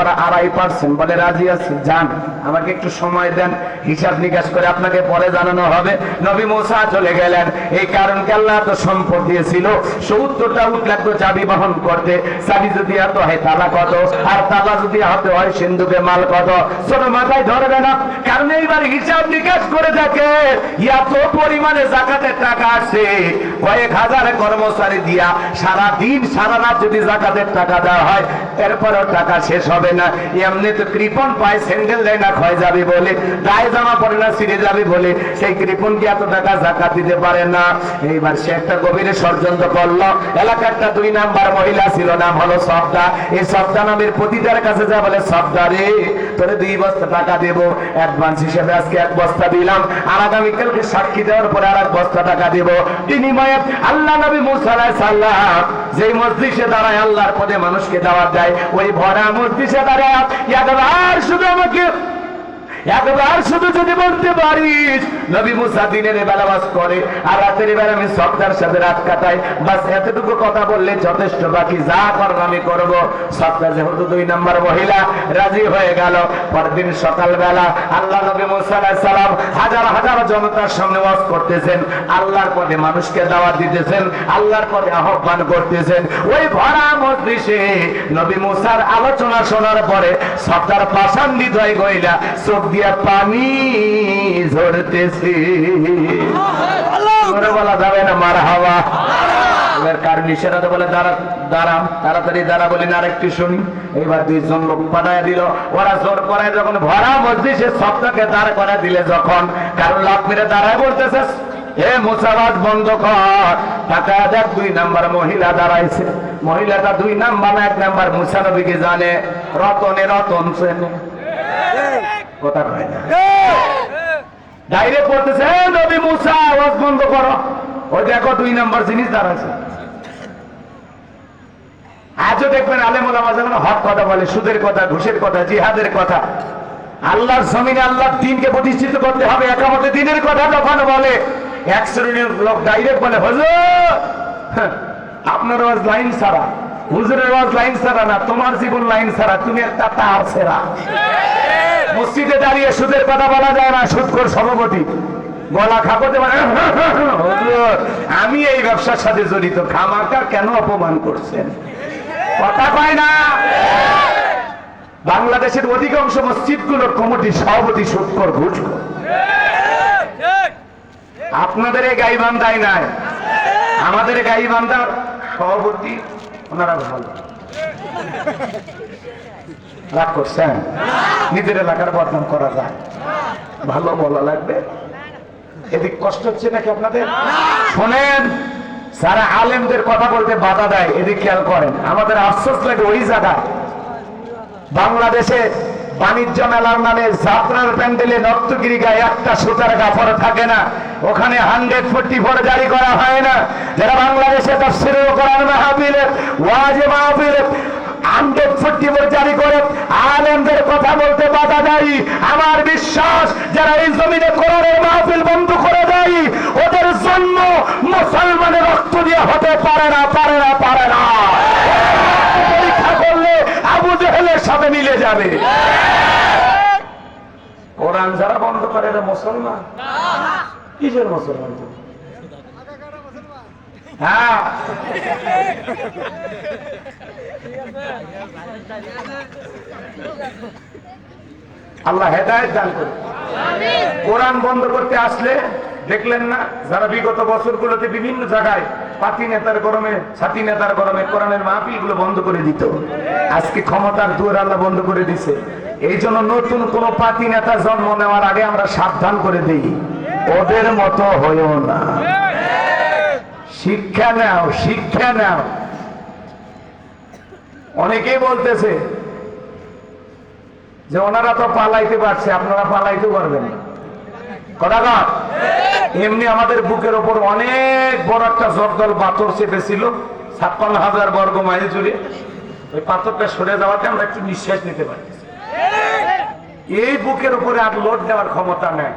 শতকরা 2.5% বলে রাজি আছি, যান আমাকে একটু সময় দেন, হিসাব নিকাশ করে আপনাকে পরে জানানো হবে। নবী মুসা চলে গেলেন। এই কারণকে আল্লাহ তো সম্পদ দিয়েছিল, 70টা উট লাগতো চাবি বহন করতে। চাবি যদি হাতে হয় তালা কত, আর তালা যদি হাতে হয় সিন্ধুকে মাল কত, ছোট মাথায় ধরবে না। কারণ এইবার হিসাব নিকাশ করে দেখে এত পরিমাণে যাকাতের টাকা আসছে, কয়েক হাজার কর্মচারী দিয়া সারা দিন সারা রাত যদি যাকাতের টাকা দেওয়া হয়, এরপরও টাকা শেষ হবে না। এমনি তো কৃপণ পায়, স্যান্ডেল দেয় না ক্ষয় যাবে বলে, গায়ে জামা পরে না ছিঁড়ে যাবে বলে, সেই কৃপণ কি এত টাকা যাকাত দিতে পারে না? এইবার সে একটা গভীরে ষড়যন্ত্র করলো। এলাকারটা 2 নাম্বার মহিলা ছিল, নাম হলো সবদা। এই সবদা নামের পতিতার কাছে যা বলে, সবদা রে তোরে 2 বস্তা টাকা দেবো, অ্যাডভান্স হিসেবে আজকে 1 বস্তা দিলাম, আর আগামীকালকে সাক্ষী দেওয়ার পরে আর 1 বস্তা টাকা দেব। বিনিময়ে আল্লাহ নবী মুসা আলাইহিস সালাম যেই মজলিসে দাঁড়ায় আল্লাহর পদে মানুষকে দাওয়াত দেয়, ওই ভরা মজলিসে দাঁড়ায় একবার শুধু যদি বলতে পারিস নবী মুসা দিনের বেলা বাস করে আর রাতের বেলা আমি সবদার সাথে রাত কাটাই, বাস এতটুকু কথা বললে যথেষ্ট, বাকি যা করার আমি করবো। সবদার যেহেতু 2 নাম্বার মহিলা রাজি হয়ে গেল। পরদিন সকালবেলা আল্লাহ নবী মুসা আলাইহিস সালাম হাজার হাজার জনতার সামনে ওয়াজ করতেছেন, আল্লাহর পথে মানুষকে দাওয়াত দিতেছেন, আল্লাহর পথে আহ্বান করতেছেন। ওই ভরা মজলিসে নবী মুসার আলোচনা শোনার পরে সবদার পাষাণ্ডিত হয়ে গইলা চোখ দিয়া পানি ঝরতেছে। বলা যাবে না মারহাবা। এবার কারণ ইশারাতে বলে দাঁড়াম, তাড়াতাড়ি দাঁড়া বলি না, আরেকটু শুনি। এইবার 2 জন লোক পাঠায় দিল। ওরা জোর করায় যখন ভরা মজলিসে সবটাকে দাঁড় করায় দিলে, যখন কারণ লাভ মেরে দাঁড়ায় বলতেছে, এ মুসাবাদ বন্ধ কর, টাকা দেখ। 2 নাম্বার মহিলা দাঁড়াইছে। মহিলাটা 2 নাম্বার না 1 নাম্বার মুসা নবীকে জানে, রতনে রতন চেনে, কথা কয় না, ডাইরেক্ট বলতেছে নবী মুসা আওয়াজ বন্ধ করো। ওই দেখো 2 নাম্বার জিনিস দাঁড়াচ্ছে। আজও দেখবেন আলেম ওলামা যখন হক কথা বলে, সুদের কথা, ঘুষের কথা, জিহাদের কথা, আল্লাহর জমিনে আল্লাহর দ্বীনকে প্রতিষ্ঠিত করতে হবে, একামতে দ্বীনের কথা যখন বলে, এক শ্রেণীর লোক ডাইরেক্ট বলে, হুজুর আপনার আওয়াজ লাইন ছাড়া, হুজুরের আওয়াজ লাইন ছাড়া না, তোমার জীবন লাইন ছাড়া, তুমি একটা তার ছেড়া। মসজিদে দাঁড়িয়ে সুদের কথা বলা যায় না, সুদখোর সভাপতি গলা খাপতে পারে, আমি এই ব্যবসার সাথে জড়িত, খামাকা কেন অপমান করছেন, কথা পায় না। বাংলাদেশের অধিকাংশ মসজিদগুলোর কমিটির সভাপতি সুদখোর, ঘুষখোর। আপনাদের এই গাইবান্ধায় নাই, আমাদের গাইবান্ধার সভাপতি ওনারা ভালো। রাগ করছেন? নিজের এলাকার বদনাম করা যায়, ভালো বলা লাগবে। এদিক কষ্ট হচ্ছে নাকি আপনাদের? শোনেন, যারা আলেমদের কথা বলতে বাধা দেয়, এদিক খেয়াল করেন। আমাদের আফসোস লাগে ওই জায়গায়, বাংলাদেশে বাণিজ্য মেলার নামে যাত্রার প্যান্ডেলে নর্তগিরি গায়ে একটা সুতার কাপড় থাকে না, ওখানে 144 জারি করা হয় না। যারা বাংলাদেশে তাফসীরুল কোরআন মাহফিলে, ওয়াজ মাহফিলে 144 জারি করে আলেমদের কথা বলতে বাধা দেয়, আমার বিশ্বাস যারা এই জমিনে কোরআনের মাহফিল বন্ধ করে দেয়, ওদের জন্ম মুসলমানের রক্ত দিয়ে হতে পারে না, পারে না, পারে না। পরীক্ষা করলে আবু জেহেলের সাথে মিলে যাবে। কোরআন যারা বন্ধ করে এরা মুসলমান? কিসের মুসলমান? হ্যাঁ, আল্লাহ হেদায়েত দান করুন। কোরআন বন্ধ করতে আসলে দেখলেন না, যারা বিগত বছরগুলোতে বিভিন্ন জায়গায় পাতি নেতার গরমে, ছাতি নেতার গরমে কোরআনের মাহফিলগুলো বন্ধ করে দিত, আজকে ক্ষমতার দুয়ার আল্লাহ বন্ধ করে দিছে। এই জন্য নতুন কোন পাতি নেতা জন্ম নেওয়ার আগে আমরা সাবধান করে দিই, ওদের মতো হইও না, শিক্ষা নাও, শিক্ষা নাও। অনেকেই বলতেছে যে ওনারা তো পালাইতে পারছে, আপনারা পালাইতে পারবেন না। কথা কন? এমনি আমাদের বুকের ওপর অনেক বড় একটা জগদল পাথর চেপেছিল 56,000 বর্গ মাইল জুড়ে। ওই পাথরটা সরে যাওয়াতে আমরা একটু নিঃশ্বাস নিতে পারি। এই বুকের উপরে আর লোড দেওয়ার ক্ষমতা নেই।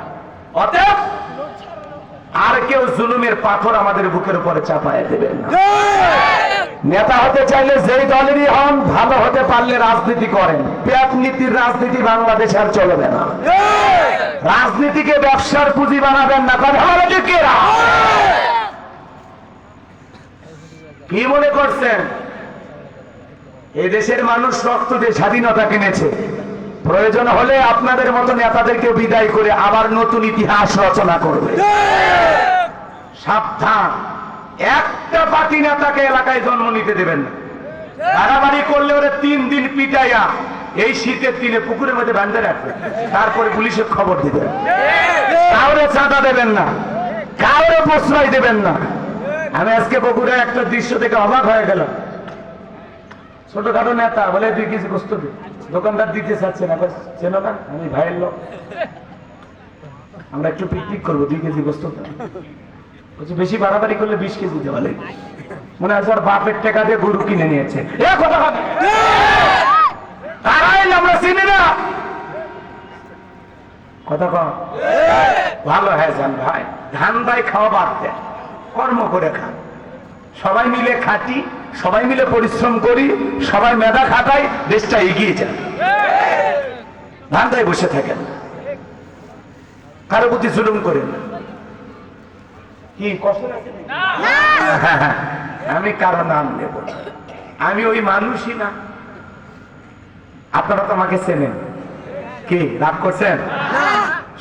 অতএব আর কেউ জুলুমের পাথর আমাদের বুকের উপরে চাপায় দেবেন না। নেতা হতে চাইলে যেই দলেরই হন, ভালো হতে পারলে রাজনীতি করেন। পেট নীতির রাজনীতি বাংলাদেশে আর চলবে না। রাজনীতিকে ব্যবসার পুঁজি বানাবেন না। কথা বলে ঠিক কিনা? কি মনে করছেন এই দেশের মানুষ রক্ত দিয়ে স্বাধীনতা কিনেছে? প্রয়োজন হলে আপনাদের মতো নেতাদেরকে বিদায় করে আবার নতুন ইতিহাস রচনা করবে। সাবধান, একটা পার্টি নেতাকে এলাকায় জন্ম নিতে দেবেন না। বাড়াবাড়ি করলে ওরা 3 দিন পিটাইয়া এই শীতের দিনে পুকুরের মধ্যে বাঁধে রাখবে, তারপরে পুলিশের খবর দিবেন। কাউরে চাঁদা দেবেন না, কাউরে প্রশ্রয় দেবেন না। আমি আজকে পুকুরে একটা দৃশ্য থেকে অবাক হয়ে গেলাম। ছোটখাটো নেতা বলে 2 কেজি গোস্ত দিন, দোকানদার দিতে চাচ্ছে না। চেনো না, আমি ভাইয়ের লোক, আমরা একটু পিকনিক করবো, 2 কেজি গোস্ত বলছে। বেশি বাড়াবাড়ি করলে 20 কেজি দেওয়া লাগে। মনে হয় স্যার বাপের টাকা দিয়ে গরু কিনে নিয়েছে। আমরা চিনি না কথা কম। ভালো হ্যাঁ যান ভাই, ধান ভাই খাওয়া বাদ দেন, কর্ম করে খান। সবাই মিলে খাটি, সবাই মিলে পরিশ্রম করি, সবাই মেধা খাটাই, দেশটা এগিয়ে যায়। ধান ভাই বসে থাকেন, কারো প্রতি জুলুম করেন না। কি কষ্ট লাগে? আমি কারো নাম নেব, আমি ওই মানুষই না। আপনারা তো আমাকে চেনেন। কি রাগ করছেন?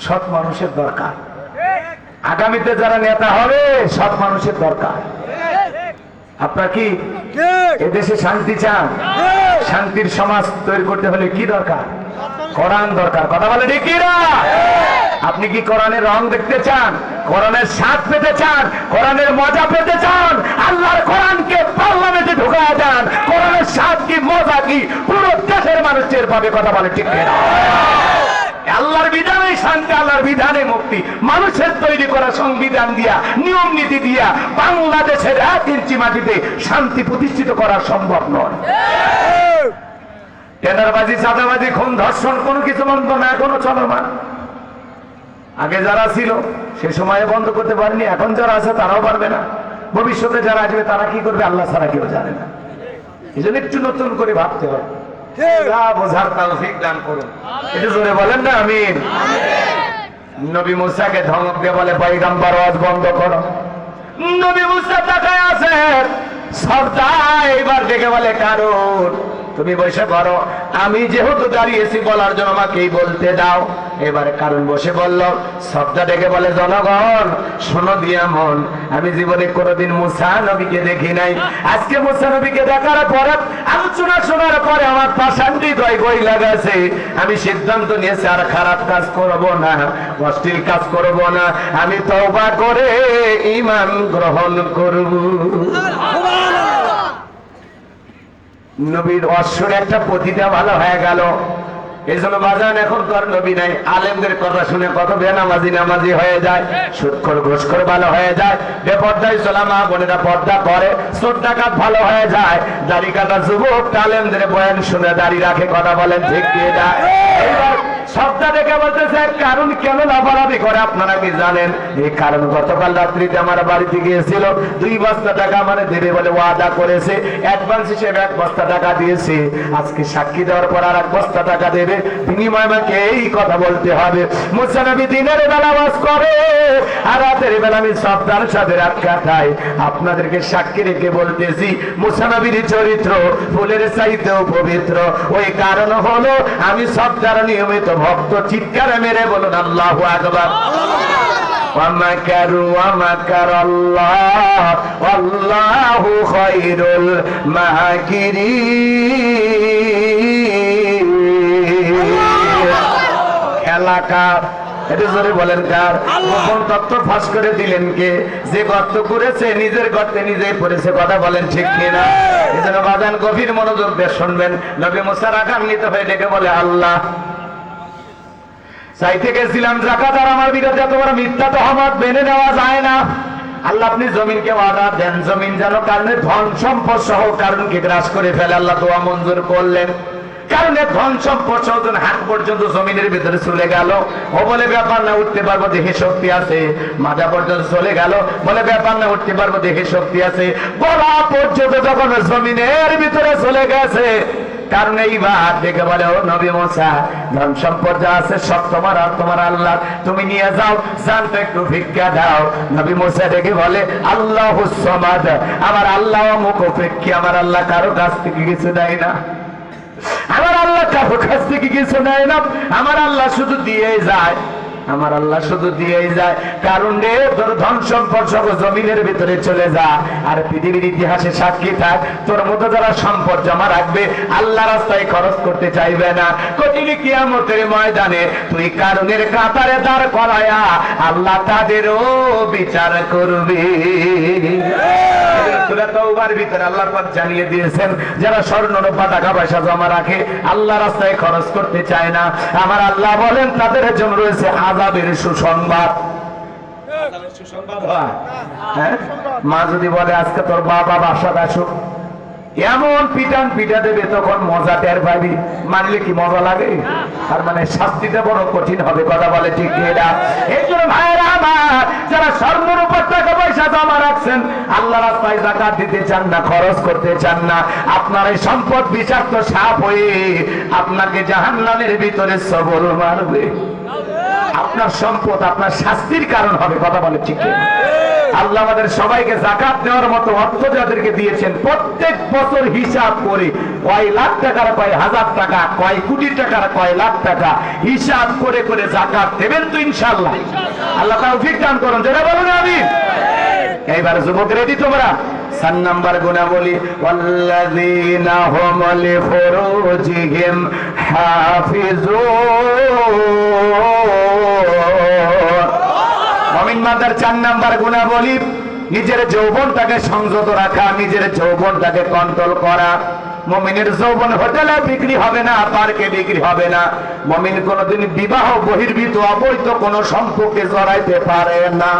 সৎ মানুষের দরকার। আগামীতে যারা নেতা হবে সৎ মানুষের দরকার। আপনারা কি এদেশে শান্তি চান? শান্তির সমাজ তৈরি করতে হলে কি দরকার? কোরআন দরকার। কথা বলে ঠিক কিনা? আপনি কি কোরআনের রং দেখতে চান? কোরআনের স্বাদ পেতে চান? কোরআনের মজা পেতে চান? আল্লাহর কোরআনকে পার্লামেন্টে ঢুকায় যান। কোরআনের স্বাদ কি মজা কি পুরো দেশের মানুষ টের পাবে। কথা বলে ঠিক কিনা? আল্লাহর বিধানে শান্তি, আল্লাহর বিধানে মুক্তি। মানুষের তৈরি করা সংবিধান দিয়া, নিয়ম নীতি দিয়া বাংলাদেশের 1 ইঞ্চি মাটিতে শান্তি প্রতিষ্ঠিত করা সম্ভব নয়। টেন্ডারবাজি, চাঁদাবাজি, খুন, ধর্ষণ কোনো কিছু বন্ধ না, এখনো চলমান। আগে যারা ছিল সে সময়ে বন্ধ করতে পারেনি, এখন যারা আছে তারাও পারবে না। ভবিষ্যতে যারা আসবে তারা কি করবে আল্লাহ ছাড়া কেউ জানে না। এই জন্য একটু নতুন করে ভাবতে হবে। বোঝার তৌফিক দান করুন। একটু জোরে বলেন না আমিন। নবী মুসাকে ধমক দিয়ে বলে পয়গম্বর ওয়াজ বন্ধ করো। নবী মুসা তাকায় আছে, সবটা এবার দেখে বলে কারণ তুমি বসে পড়ো, আমি যেহেতু দাঁড়িয়েছি বলার জন্য আমাকেই বলতে দাও। এবারে কারণ বসে বলল, সবটা ডেকে বলে জনগণ শোনো দিয়া মন, আমি জীবনে কোনোদিন মুসা নবীকে দেখি নাই। আজকে মুসা নবীকে দেখার পরে, আলোচনা শোনার পরে আমার পাষাণ হৃদয় বই লাগাছে। আমি সিদ্ধান্ত নিয়েছি আর খারাপ কাজ করব না, অশ্লীল কাজ করব না। আমি তওবা করে ঈমান গ্রহণ করব। নবীর অশ্বরে একটা প্রতিটা ভালো হয়ে গেল। এই জন্য বাজান এখন তো আর নবী নাই। আলেমদের কথা শুনে কত বেনামাজি নামাজি হয়ে যায়, সুদখোর ঘুষখোর ভালো হয়ে যায়, বেপর্দায় চলা মা বোনেরা পর্দা করে, চোর ডাকাত ভালো হয়ে যায়, দাড়ি কাটা যুবক আলেমদের বয়ান শুনে দাড়ি রাখে। কথা বলেন ঠিক দিয়ে যায়। এইবার সবটা দেখে বলতেছে কারণ কেন লাফালাফি করে আপনারা কি জানেন? এই কারণ গতকাল রাত্রিতে আমার বাড়িতে গিয়েছিল, 2 বস্তা টাকা মানে দেবে বলে ওয়াদা করেছে, অ্যাডভান্স হিসেবে 1 বস্তা টাকা দিয়েছে। আজকে সাক্ষী দেওয়ার পর আর 1 বস্তা টাকা দেবে, বিনিময়ে আমাকে এই কথা বলতে হবে। মুসা নবী দিনের বেলা ওয়াজ করে আর রাতের বেলা আমি সবটার সাথে রাত কাটাই। আপনাদেরকে সাক্ষী রেখে বলতেছি মুসা নবীর চরিত্র ফুলের চাইতেও পবিত্র। ওই কারণ হলো আমি সবটার নিয়মিত ভক্ত। চিৎকার মেরে বলুন আল্লাহু আকবার। ومكروا ومكر الله والله خير الماكرين। এলাকার এটা জোরে বলেন কার? গোপন তত্ত্ব ফাঁস করে দিলেন কে? যে গর্ত করেছে নিজের গর্তে নিজেই পড়েছে। কথা বলেন ঠিক কিনা? এজন্য বাজান গভীর মনোযোগ দিয়ে শুনবেন। নবী মুসা রাগান্বিত হয়ে ডেকে বলে আল্লাহ চাইতে গেছিলাম যাকাত আর আমার বিরুদ্ধে এত বড় মিথ্যা তহমত মেনে নেওয়া যায় না। আল্লাহ আপনি জমিনকে ওয়াদা দেন, জমিন যেন কারণে ধন সম্পদ সহ কারণকে গ্রাস করে ফেলে। আল্লাহ দোয়া মঞ্জুর করলেন। কারণে ধন সম্পদ সৌজন হাত পর্যন্ত জমিনের ভিতরে চলে গেল। ও বলে ব্যাপার না, উঠতে পারবো দেখে শক্তি আছে। মাথা পর্যন্ত চলে গেল, বলে ব্যাপার না, উঠতে পারবো দেখে শক্তি আছে। গলা পর্যন্ত যখন জমিনের ভিতরে চলে গেছে, কারণ এইবার দেখে বলে, ও নবী মুসা, ধন সম্পদ যা আছে সব তোমার আর তোমার আল্লাহ, তুমি নিয়ে যাও, জানতে একটু ভিক্ষা দাও। নবী মুসা দেখে বলে, আল্লাহুস সামাদ, আমার আল্লাহ মুখোপেক্ষী, আমার আল্লাহ কারো কাছ থেকে কিছু দেয় না, আমার আল্লাহ কারো কাছ থেকে কিছু নেয় না, আমার আল্লাহ শুধু দিয়েই যায়, আমার আল্লাহ শুধু দিয়েই যায়। কারণ রে, তোর ধন সম্পদ সব জমিনের ভিতরে চলে যা, আর পৃথিবীর ইতিহাসে সাক্ষী থাক, তোর মতো যারা সম্পদ জমা রাখবে, আল্লাহ রাস্তায় খরচ করতে চাইবে না, কঠিন কিয়ামতের ময়দানে তুই কারণের কাতারে দাঁড় করায়া আল্লাহ তাদেরও বিচার করবে। সূরা তাওবার ভিতরে আল্লাহ পাক জানিয়ে দিয়েছেন, যারা স্বর্ণ রূপা টাকা পয়সা জমা রাখে, আল্লাহ রাস্তায় খরচ করতে চায় না, আমার আল্লাহ বলেন তাদের জন্য রয়েছে আযাবের সুসংবাদ। হ্যাঁ, মা যদি বলে আজকে তোর বাবা বাসায় আসুক, এমন পিটান পিটা দেবে, তখন মজা টের পাবি। মানলে কি মজা লাগে? তার মানে শাস্তিটা বড় কঠিন হবে। কথা বলে ঠিক না? এই জন্য ভাইরা আমার, যারা স্বর্ণের উপর টাকা পয়সা জমা রাখছেন, আল্লাহ রাস্তায় যাকাত দিতে চান না, খরচ করতে চান না, আপনার এই সম্পদ বিষাক্ত সাপ হয়ে আপনাকে জাহান্নামের ভিতরে সবল মারবে। আপনার সম্পদ আপনার শাস্তির কারণ হবে। কথা বলে ঠিক না? আল্লাহ আমাদের সবাইকে যাকাত দেওয়ার মতো অর্থ যাদেরকে দিয়েছেন, প্রত্যেক বছর হিসাব করে কয় লাখ টাকার কয় হাজার টাকা, কয় কোটি টাকার কয় লাখ টাকা হিসাব করে করে যাকাত দেবেন তো ইনশাআল্লাহ। আল্লাহ তৌফিক দান করুন, যারা বলুন আমিন। এইবার যুবক রেডি তোমরা? 4 নাম্বার গুণাবলী, ওয়াল্লাযীনা হুম লিফুরুজিহিম হাফিজুন। মুমিন মাদার 4 নাম্বার গুণাবলী, নিজের যৌবনটাকে সংযত রাখা, নিজের যৌবনটাকে কন্ট্রোল করা। মুমিনের যৌবন হোটেলে বিক্রি হবে না, পার্কে বিক্রি হবে না। মুমিন কোনদিন বিবাহ বহির্ভূত অবৈধ কোন সম্পর্কে জড়াইতে পারে না।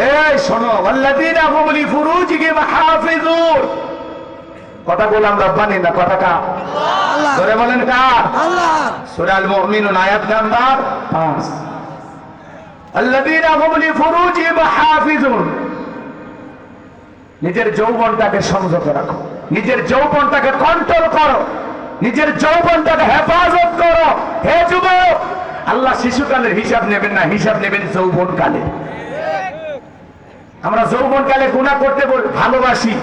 এই শোনো, ওয়াল্লাযীনা হুম লিফুরুজিহিম হাফিজুন, কথা বললাম রব্বানি না, কথাটা আল্লাহ। ধরে বলেন কার? আল্লাহ। সূরা আল মুমিনুন আয়াত নাম্বার 5, আল্লাযীনা হুম লিফুরুজিহিম হাফিজুন। নিজের যৌবনটাকে সংযত রাখো, নিজের যৌবনটাকে কন্ট্রোল করো, নিজের যৌবনটাকে হেফাজত করো। হে যুবক, আল্লাহ শিশুকালের হিসাব নেবেন না, হিসাব নেবেন যৌবনকালে। আমরা যৌবনকালে গুনাহ করতে ভালোবাসি,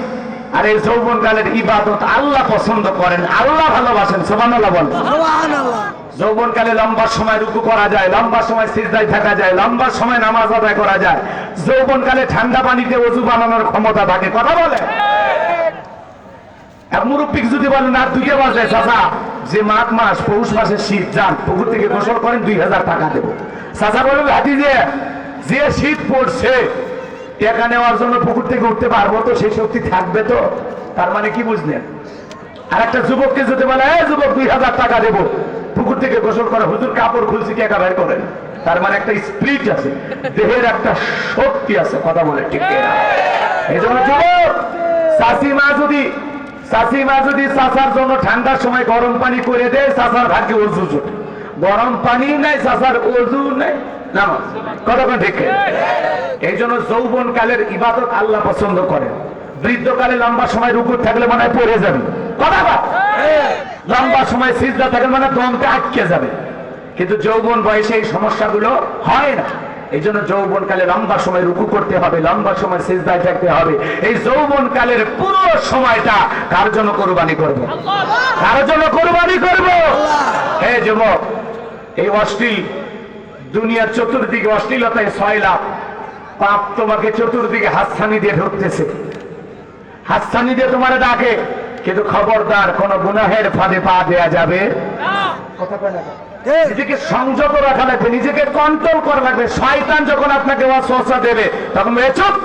আর এই যৌবনকালের ইবাদত আল্লাহ পছন্দ করেন, আল্লাহ ভালোবাসেন। সুবহানাল্লাহ বলেন। সুবহানাল্লাহ। যৌবনকালে লম্বা সময় রুকু করা যায়, লম্বা সময় সিজদায় থাকা যায়, লম্বা সময় নামাজ আদায় করা যায়। যৌবনকালে ঠান্ডা পানিতে ওযু বানানোর ক্ষমতা থাকে। কথা বলে এক মুরব্বী যদি বলেন আর 2 বাজে, চাচা যে মাঘ মাস পৌষ মাসের শীত, যান পুকুর থেকে গোসল করেন, 2000 টাকা দেবো। চাচা বলবে, হাতি যে শীত পড়ছে, টাকা নেওয়ার জন্য পুকুর থেকে উঠতে পারবো তো? সেই শক্তি থাকবে তো? তার মানে কি বুঝলেন? আর একটা যুবককে যদি বলে, এই যুবক 2000 টাকা দেবো, পুকুর থেকে গোসল করে, হুজুর কাপড় খুলছি, টাকা বের করেন, তার মানে একটা স্পিরিট আছে, দেহের একটা শক্তি আছে। কথা বলে ঠিক না? এই জন্য যুবক, চাষিমা যদি চাষার জন্য ঠান্ডার সময় গরম পানি করে দেয়, চাষার ভাগ্যে অজু জোটে। গরম পানি নাই, চাষার অজু নেই, নামাজ। কথা ঠিক? এই জন্য যৌবন কালের ইবাদত আল্লাহ পছন্দ করেন। বৃদ্ধকালে লম্বা সময় রুকু থাকলে মনে হয় পড়ে যাবে, কথা বল। লম্বা সময় সিজদা থাকলে মানে দমটা আটকে যাবে, কিন্তু যৌবন বয়সে এই সমস্যাগুলো হয় না। এই জন্য যৌবন কালে লম্বা সময় রুকু করতে হবে, লম্বা সময় সিজদায় থাকতে হবে। এই যৌবন কালের পুরো সময়টা কার জন্য কোরবানি করব? কার জন্য কোরবানি করব? হে যুবক, এই অশ্লীল দুনিয়ার চতুর্দিকে অশ্লীলতায় 6 লাখ পাপ তোমাকে চতুর্দিকে হাতছানি দিয়ে ঢুকতেছে, হাতছানি দিয়ে তোমার ডাকে, কিন্তু খবরদার কোন গুনাহের ফাঁদে পা দেয়া যাবে না। কথা কয় না? নিজেকে সংযত রাখা লাগবে, নিজেকে কন্ট্রোল করা লাগবে। শয়তান যখন আপনাকে ওয়াসওয়াসা দেবে, তখন চুপ,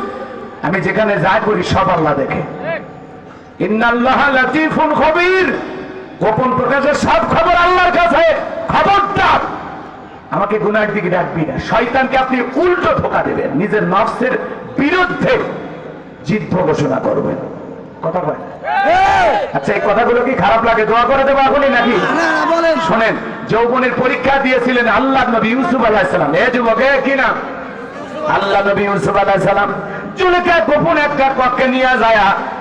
আমি যেখানে যাই করি সব আল্লাহ দেখে। ইন্নাল্লাহা লাতীফুন খবীর, গোপন প্রকাশের সব খবর আল্লাহর কাছে। খবরদার আমাকে গুনাহের দিকে ডাকবি না। শয়তানকে আপনি উল্টো ধোঁকা দেবেন, নিজের নফসের বিরুদ্ধে যুদ্ধ ঘোষণা করবেন। কথা বলেন। আচ্ছা, এই কথাগুলো কি খারাপ লাগে? দোয়া করে দেবো এখনই নাকি? শোনেন, যৌবনের পরীক্ষা দিয়েছিলেন আল্লাহ নবী ইউসুফ আলাইহিস সালাম। এ যুবকে কি নাম? আল্লাহ নবী ইউসুফ আলাইহিস সালাম চুলকে গোপন একটা কক্ষে নিয়ে যায়,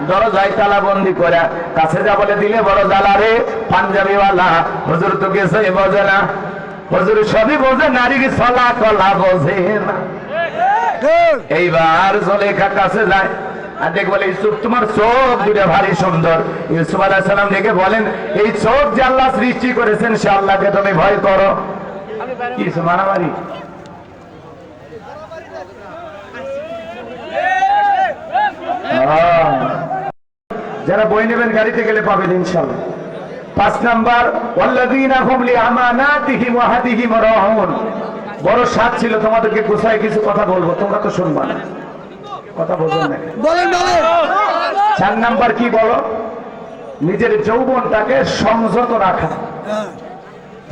দরজায় তালা বন্দি করে, কাছে যা বলে দিলে বড় জ্বালা রে পাঞ্জাবিওয়ালা হুজুর তো গেছে বোঝে না, হুজুর সবই বোঝে, নারীর ছলা কলা বোঝে না। এইবার জুলেখা কাছে যায় আর দেখ বলে, ইউসুফ তোমার চোখ দুটো ভারী সুন্দর। ইউসুফ আলাইহিস সালাম দেখে বলেন, এই চোখ যে আল্লাহ সৃষ্টি করেছেন সে আল্লাহকে তুমি ভয় করো। কিছু মারামারি যারা বই নেবেন গাড়িতে গেলে পাবেন ইনশাআল্লাহ। 5 নাম্বার, ওয়াল্লাযীনা হুম লিআমানাতিহিম ওয়া আহদিহিম রাউন। বড় স্বাদ ছিল তোমাদেরকে গোছায় কিছু কথা বলবো, তোমরা তো শুনবা না, কথা বলবেন না। বলেন বলেন। 4 নাম্বার কি বলো? নিজের যৌবনটাকে সংযত রাখা।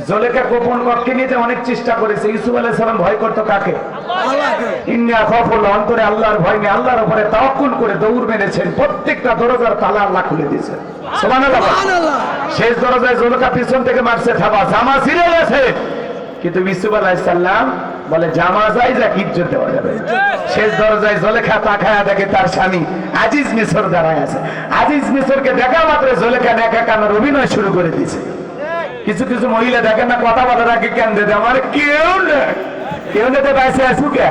জুলেখা গোপন কক্ষে নিতে অনেক চেষ্টা করেছে। ইউসুফ আলাইহিস সালাম ভয় করত কাকে? আল্লাহকে। ইন্নী আখাফুল্লাহ, অন্তরে আল্লাহর ভয় নিয়ে আল্লাহর উপরে তাওয়াক্কুল করে দৌড় মেরেছেন। প্রত্যেকটা দরজার তালা আল্লাহ খুলে দিয়েছেন। সুবহানাল্লাহ। শেষ দরজায় জুলেখা পিছন থেকে মারছে থাবা, জামা ছিঁড়ে গেছে, কিন্তু ইউসুফ আলাইহিস সালাম বলে জামা যাই যা ইজ্জত দেওয়া যাবে। শেষ দরজায় জুলেখা তাকায়া দেখে তার স্বামী আজিজ মিশর দাঁড়ায় আছে। আজিজ মিশরকে দেখা মাত্র জুলেখা একা কান্নার অভিনয় শুরু করে দিয়েছে। কিছু কিছু মহিলা দেখেন না, কথা বলার আগে কেন দেয়, আমার কেউ নেই, কেউ নেতে বাইসে আসু কে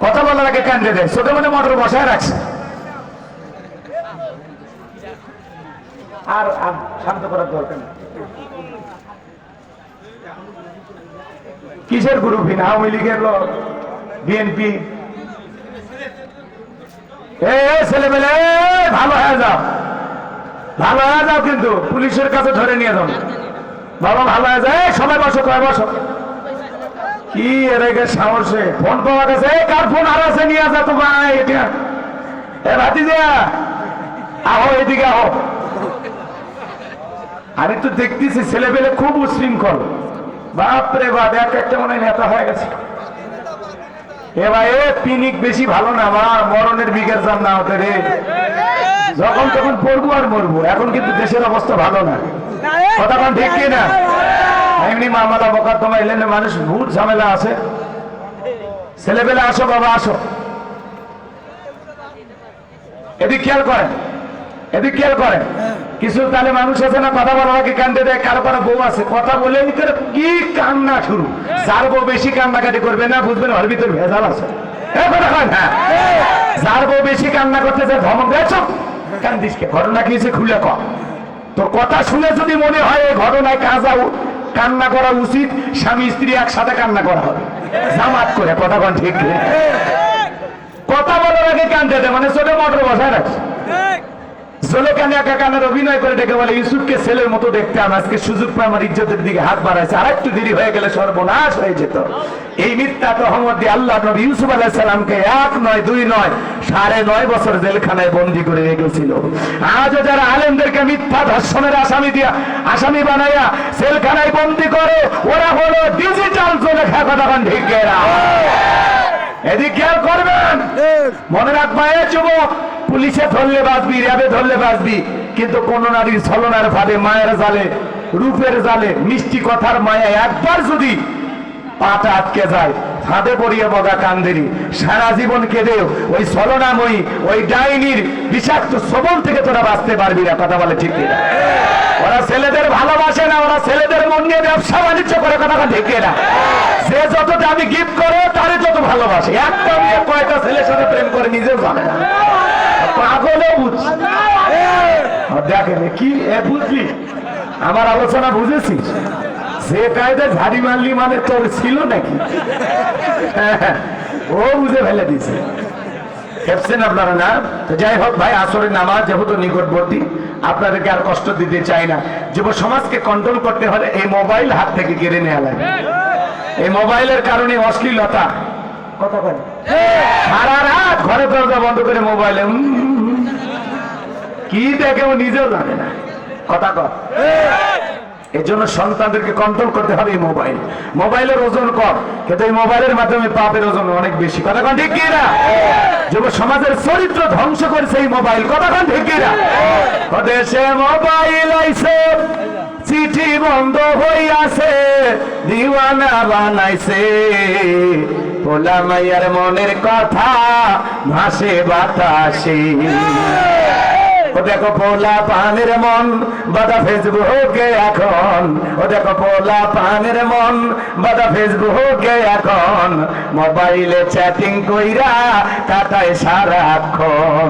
কথা বলার আগে কেন দেয়, ছোট মনে মোটর বসায় রাখছে। আর শান্ত করার দরকার নেই। কিসের গ্রুপিং? আওয়ামী লীগের লোক, বিএনপি। ছেলেমেলে ভালো হয়ে যাও, ভালো হয়ে যাও, কিন্তু পুলিশের কাছে ধরে নিয়ে যাও বাবা, ভালো হয়ে যায়। সবাই বসো, কয় বসো। কি এর সাহসে ফোন পাওয়া গেছে, কার ফোন আর আছে নিয়ে যা তো ভাই, এটা এ ভাতিজা আহো, এদিকে আহো। আমি তো দেখতেছি ছেলে পেলে খুব উশৃঙ্খল, বাপরে বাপ, এক একটা মনে হয় নেতা হয়ে গেছে। এ ভাই পিনিক বেশি ভালো না, মা মরণের বিঘের জান না হতে রে, যখন তখন পড়বো আর মরবো। এখন কিন্তু দেশের অবস্থা ভালো না, কথা কোন ঠিক কি না? এমনি মামলা মোকদ্দমা এলেন, মানুষ ভূত ঝামেলা আছে। ছেলেবেলা আসো বাবা, আসো, এদিক খেয়াল করেন, এদিক খেয়াল করেন। কিছু তাহলে মানুষ আছে না, কথা বলার আগে কান্দে দেয়, কারো কারো বউ আছে, কথা বলে কি কান্না শুরু। যার বউ বেশি কান্নাকাটি করবে না, বুঝবেন ওর ভিতর ভেজাল আছে। যার বউ বেশি কান্না করতেছে ধমক দেয়, চুপ, কান্দিস কে, ঘটনা কি হয়েছে খুলে কর। তোর কথা শুনে যদি মনে হয় এই ঘটনায় কান্না করা উচিত, স্বামী স্ত্রী একসাথে কান্না করা হবে জামাত করে, কথা কোন ঠিক? কথা বলার আগে কান্দে দেয় মানে ছোট মোটর বসায় রাখছে। জুলেখানে একা কানের অভিনয় করে ডেকে বলে, ইউসুফকে ছেলের মতো দেখতে, আজকে সুযোগ পায় আমার ইজ্জতের দিকে হাত বাড়াইছে, আর একটু দেরি হয়ে গেলে সর্বনাশ হয়ে যেত। এই মিথ্যা তহমত দিয়ে আল্লাহ নবী ইউসুফ আলাইহিস সালামকে 1 নয় 2 নয় 9.5 বছর জেলখানায় বন্দী করে রেখেছিল। আজও যারা আলেমদেরকে মিথ্যা ধর্ষণের আসামি বানাইয়া জেলখানায় বন্দী করে, ওরা হলো ডিজিটাল জুলেখা, কথা কোন ঠিক না? এদিকে খেয়াল করবেন, মনে রাখবা এ যুবক, পুলিশে ধরলে বাঁচবি, র্যাবে ধরলে বাঁচবি, কিন্তু কোন নারীর ছলনার ফাঁদে, মায়ের জালে, রূপের জালে, মিষ্টি কথার মায়া একবার যদি পাটা আটকে যায়, ফাঁদে পড়িয়ে বগা কান্দেরি, সারা জীবন কেঁদেও ওই ছলনাময়ী, ওই ডাইনির বিষাক্ত সবল থেকে তোরা বাঁচতে পারবি না, কথা বলে ঠিক না? ওরা ছেলেদের ভালোবাসে না, ওরা ছেলেদের মন নিয়ে ব্যবসা বাণিজ্য করে, কথা ঠিক না? যে যত দামি গিফট করে তারে যত ভালোবাসে, একটা মেয়ে কয়টা ছেলের সাথে প্রেম করে নিজেও জানে না, পাগলেও বুঝছি। দেখেন কি বুঝলি, আমার আলোচনা বুঝেছিস? সে কায়দা ঝাড়ি মারলি মানে তোর ছিল নাকি? ও বুঝে ফেলে দিছে, খেপছেন আপনারা না? তো যাই হোক ভাই, আসরের নামাজ যেহেতু নিকটবর্তী, আপনাদেরকে আর কষ্ট দিতে চাই না। যুব সমাজকে কন্ট্রোল করতে হলে এই মোবাইল হাত থেকে কেড়ে নেওয়া লাগে। এই মোবাইলের কারণে অশ্লীলতা, কথা বলে সারা রাত ঘরে দরজা বন্ধ করে মোবাইলে কি দেখে ও নিজেও জানে না, কথা কর। এর জন্য সন্তানদেরকে কন্ট্রোল করতে হবে এই মোবাইল। মোবাইলের ওজন কম, কিন্তু এই মোবাইলের মাধ্যমে পাপের ওজন অনেক বেশি। কথা কোন ঠিক কিনা? যুব সমাজের চরিত্র ধ্বংস করেছে এই মোবাইল। কথা কোন ঠিক কিনা? দেশে মোবাইল আইছে, চিঠি বন্ধ হইয়াছে, দিওয়ানা বানাইছে, পোলা মাইয়ার মনের কথা ভাসে বাতাসে। ও দেখো পোলা পানের মন বাদা ফেসবুকে এখন, ও দেখো পোলা পানের মন বাদা ফেসবুকে এখন, মোবাইলে চ্যাটিং কইরা কাটায় সারাক্ষণ।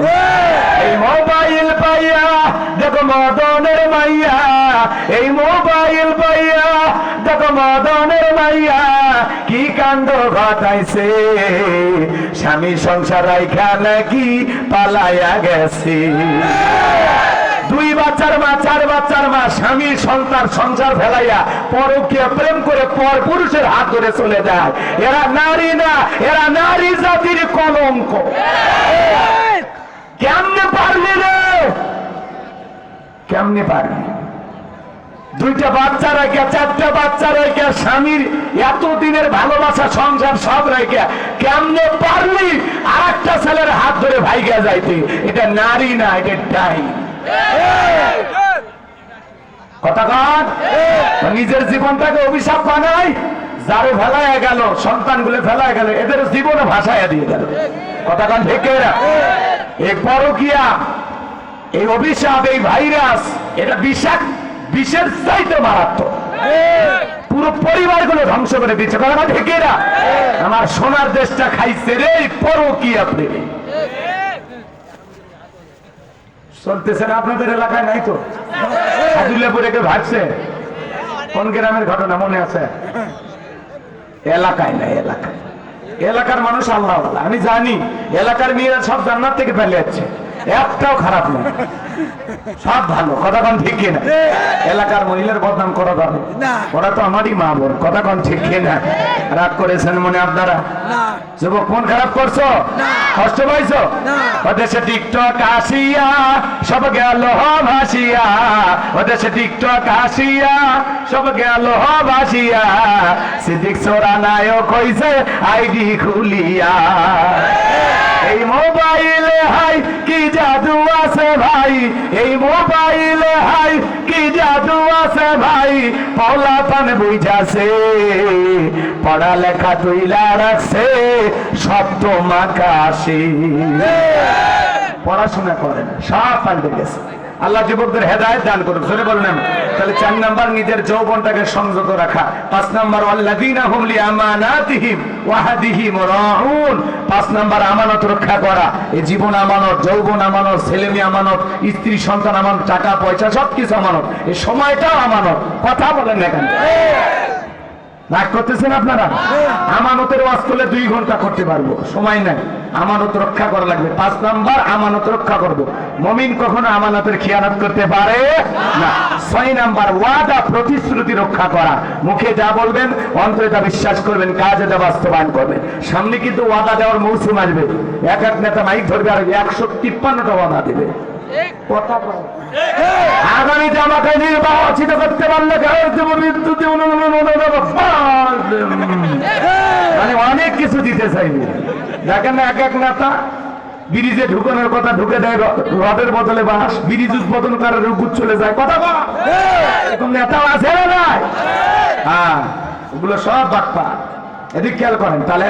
এই মোবাইল পাইয়া দেখো মদনের মাইয়া, এই মোবাইল পাইয়া দেখো মদনের মাইয়া কি কাণ্ড ঘটাইছে, স্বামী সংসার রাইখা নাকি পালাইয়া গেছে। 2 বাচ্চার মা, 4 বাচ্চার মা, স্বামী সন্তান সংসার ফেলাইয়া পরকীয়া প্রেম করে পর পুরুষের হাত ধরে চলে যায়। এরা নারী না, এরা নারী জাতির কলঙ্ক। কেমনে পারলি রে? কেমনে পারলি? 2টা বাচ্চা রেখে, 4টা বাচ্চা রেখে, স্বামীর এতদিনের ভালোবাসা সংসার সব রেখে কেমনে পারলি আর একটা ছেলের হাত ধরে ভাইগা যাইতে? এটা নারী না, এটা ডাইন। কথা কন, নিজের জীবনটাকে অভিশাপ বানায়, যারে ফেলায় গেল, সন্তানগুলো ফেলায় গেল, এদের জীবনে ভাসায় দিয়ে গেল। কথা কন ঠিক না? এই পরকীয়া, এই অভিশাপ, এই ভাইরাস, এটা বিষের চাইতে মারাত্মক। পুরো পরিবারগুলো ধ্বংস করে দিচ্ছে। কথা ঠিক না? আমার সোনার দেশটা খাইছে রে পরকীয়া প্রেমে। চলতেছে না আপনাদের এলাকায়? নাই তো? সাদুল্লাপুরে কে ভাবছে? কোন গ্রামের ঘটনা মনে আছে? এলাকায় নাই, এলাকায়। এলাকার মানুষ আল্লাহ, আমি জানি এলাকার মেয়েরা সব জান্নাত থেকে ফেলে যাচ্ছে, একটাও খারাপ নয়, সব ভালো। কথা কন ঠিক কিনা? এলাকার মহিলার বদনাম করা যাবে? ওরা তো আমারই মা বোন। কথা কন ঠিক কিনা? রাগ করেছেন মনে আপনারা? যুবক মন খারাপ করছো? কষ্ট পাইছো? ওদেশে টিকটক আসিয়া সব গেল ভাসিয়া, ওদেশে টিকটক আসিয়া সব গেল ভাসিয়া, সিদ্দিক সোরা নায়ক হইছে আইডি খুলিয়া। এই মোবাইলে হাই কি জাদু আছে ভাই, এই মোবাইলে হাই কি জাদু আছে ভাই, পলা পান বুঝাছে, পড়ালেখা তুইলা রাখছে সপ্ত মাকাশি। পড়াশোনা করে না, সব পাল্টে গেছে। আল্লাহ যুবকদের হেদায়েত দান করুন। শুনে বললেন তাহলে 4 নাম্বার নিজের যৌবনটাকে সংযত রাখা। 5 নাম্বার ওয়াল্লাযীনা হুম লিআমানাতিহিম ওয়া আহদিহিম রাউন। 5 নাম্বার আমানত রক্ষা করা। এই জীবন আমানত, যৌবন আমানত, ছেলেমেয়ে আমানত, স্ত্রী সন্তান আমানত, টাকা পয়সা সবকিছু আমানত, এই সময়টাও আমানত। কথা বলেন না কেন? রাগ করতেছেন আপনারা? আমানতের ওয়াজ করলে 2 ঘন্টা করতে পারবো, সময় নাই। আমানত রক্ষা করা লাগবে। 5 নাম্বার আমানত রক্ষা করব। মুমিন কখনো আমানতের খিয়ানত করতে পারে না। 6 নাম্বার ওয়াদা প্রতিশ্রুতি রক্ষা করা। মুখে যা বলবেন অন্তরে তা বিশ্বাস করবেন, কাজে তা বাস্তবায়ন করবেন। সামনে কিন্তু ওয়াদা দেওয়ার মৌসুম আসবে। এক এক নেতা মাইক ধরবে আর 153টা ওয়াদা দেবে। আগামীতে আমাকে নির্বাচিত করতে পারলে মানে অনেক কিছু দিতে চাইবে। দেখেন না এক এক নেতা ব্রিজে ঢুকানোর কথা ঢুকে দেয় রডের বদলে বাঁশ, ব্রিজ উদ্বোধন করার উপর চলে যায়। কথা এরকম নেতাও আছে না নাই? হ্যাঁ, ওগুলো সব বাটপা। এদিক খেয়াল করেন। তাহলে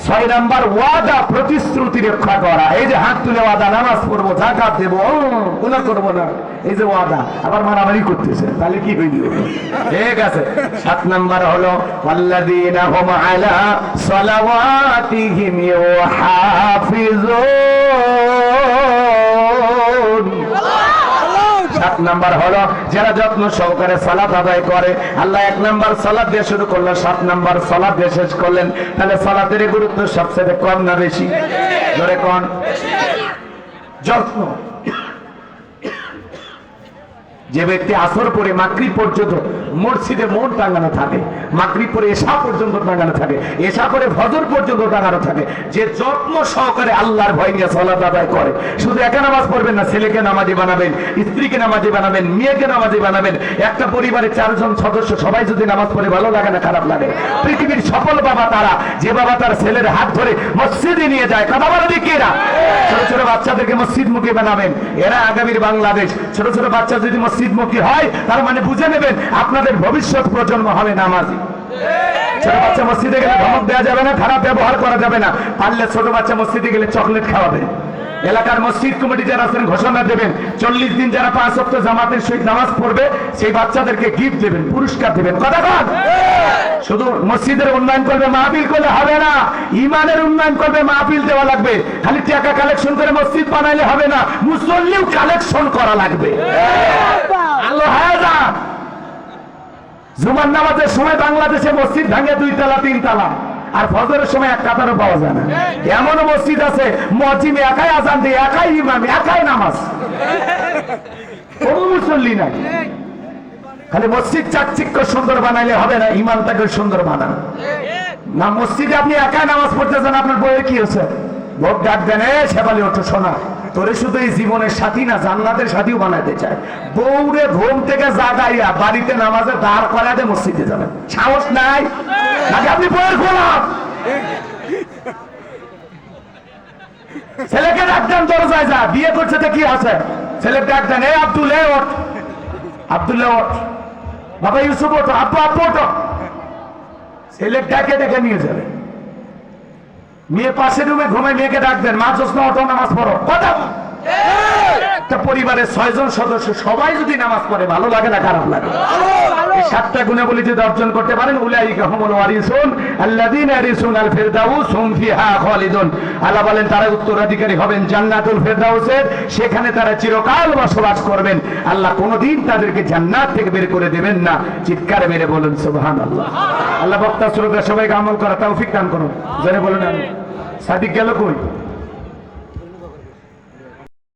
6 নাম্বার ওয়াদা প্রতিশ্রুতি রক্ষা করা। এই যে হাত তুলে ওয়াদা, নামাজ পড়বো, যাকাত দেবো, গুনাহ করবো না, এই যে ওয়াদা, আবার মারামারি করতেছে, তাহলে কি হইল? ঠিক আছে। 7 নাম্বার হলো ওয়াল্লাযীনা হুম আলা সালাওয়াতিহিম ইউহাফিজুন। 7 নাম্বার হলো যারা যত্ন সহকারে সালাত আদায় করে। আল্লাহ 1 নাম্বার সালাত দিয়ে শুরু করলেন, 7 নাম্বার সালাত দিয়ে শেষ করলেন। তাহলে সালাতের গুরুত্ব সবচেয়ে কম না বেশি? ধরে কোন? যত্ন। যে ব্যক্তি আসর পরে মাগরিব পর্যন্ত মসজিদে মন টাঙানো থাকে, মাগরিব পরে এশা পর্যন্ত টাঙানো থাকে, এশা পরে ফজর পর্যন্ত টাঙানো থাকে, যে যত্ন সহকারে আল্লাহর ভয় নিয়ে সালাত আদায় করে, শুধু একা নামাজ পড়বেন না, ছেলেকে নামাজি বানাবেন, স্ত্রীকে নামাজি বানাবেন, মেয়েকে নামাজি বানাবেন। একটা পরিবারে 4 জন সদস্য সবাই যদি নামাজ পড়ে, ভালো লাগে না খারাপ লাগে? পৃথিবীর সফল বাবা তারা, যে বাবা তার ছেলের হাত ধরে মসজিদে নিয়ে যায়। কথা বলে দিকে এরা ছোট ছোট বাচ্চাদেরকে মসজিদমুখী বানাবেন, এরা আগামীর বাংলাদেশ। ছোট ছোট বাচ্চা যদি মসজিদমুখী হয়, তার মানে বুঝে নেবেন আপনাদের ভবিষ্যৎ প্রজন্ম হবে নামাজি। ছোট বাচ্চা মসজিদে গেলে ধমক দেওয়া যাবে না, খারাপ ব্যবহার করা যাবে না। পারলে ছোট বাচ্চা মসজিদে গেলে চকলেট খাওয়াবে। এলাকার মসজিদ কমিটি যারা আছেন ঘোষণা দেবেন, 40 দিন যারা 5 ওয়াক্ত জামাতের সহিত নামাজ পড়বে সেই বাচ্চাদেরকে গিফট দেবেন, পুরস্কার দেবেন। কথা বল। শুধু মসজিদের উন্নয়ন করবে, মাহফিল করলে হবে না, ইমানের উন্নয়ন করবে, মাহফিল দেওয়া লাগবে। খালি টাকা কালেকশন করে মসজিদ বানাইলে হবে না, মুসল্লিও কালেকশন করা লাগবে। আল্লাহ হায়াত জুমার নামাজের সময় বাংলাদেশে মসজিদ ভাঙে 2 তলা 3 তলা, আর ফজরের সময় এক কাতারও পাওয়া যায় না। এমন মসজিদ আছে মুয়াজ্জিন একাই আজান দিয়ে, একাই ইমাম, একাই নামাজ, কোনো মুসল্লি নাই। খালি মসজিদ চাকচিক্য সুন্দর বানাইলে হবে না, ইমানটাকে সুন্দর বানান না। মসজিদে আপনি একাই নামাজ পড়তেছেন, আপনার বইয়ের কি হচ্ছে? ভোট ডাক দেন, শেফালি ওঠো শোনা, তোরে শুধু এই জীবনের সাথী না, জান্নাতের সাথীও বানাইতে চায়। বউরে ঘুম থেকে জাগাইয়া বাড়িতে নামাজে দাঁড় করাতে মসজিদে যাবেন, সাহস নাই নাকি? আপনি বইয়ের গোলাম। ছেলেকে ডাক দেন, দরজায় যা, বিয়ে করছে তো কি আছে? ছেলে ডাক দেন, আব্দুল্লাহ ওঠ, আব্দুল্লাহ ওঠ, বাবা ইউসুফ ওঠো, আব্বু আব্বু ওঠো। ছেলে ডাকে ডেকে নিয়ে যাবে। মেয়ে পাশের রুমে ঘুমায়, মেয়েকে ডাক দেন, মা জোসনা ওঠো, নামাজ পড়ো। কথা একটা পরিবারের 6 জন সদস্য সবাই যদি নামাজ পড়ে, ভালো লাগে না খারাপ লাগে? এই 7টা গুণাবলী যদি অর্জন করতে পারেন, উলাইকা হুমুল ওয়ারিসুন আল্লাযীনা ইয়ারিসুনাল ফিরদাউস হুম ফিহা খালিদুন। আল্লাহ বলেন তারা উত্তরাধিকারী হবেন জান্নাতুল ফিরদাউসের, সেখানে তারা চিরকাল বসবাস করবেন। আল্লাহ কোনোদিন তাদেরকে জান্নাত থেকে বের করে দেবেন না। চিৎকার মেরে বলুন সুবহানাল্লাহ। আল্লাহ বক্তা শ্রোতা সবাইকে আমল করা তৌফিক দান করুন। জেনে বলুন আমি সাদিক গেল কই?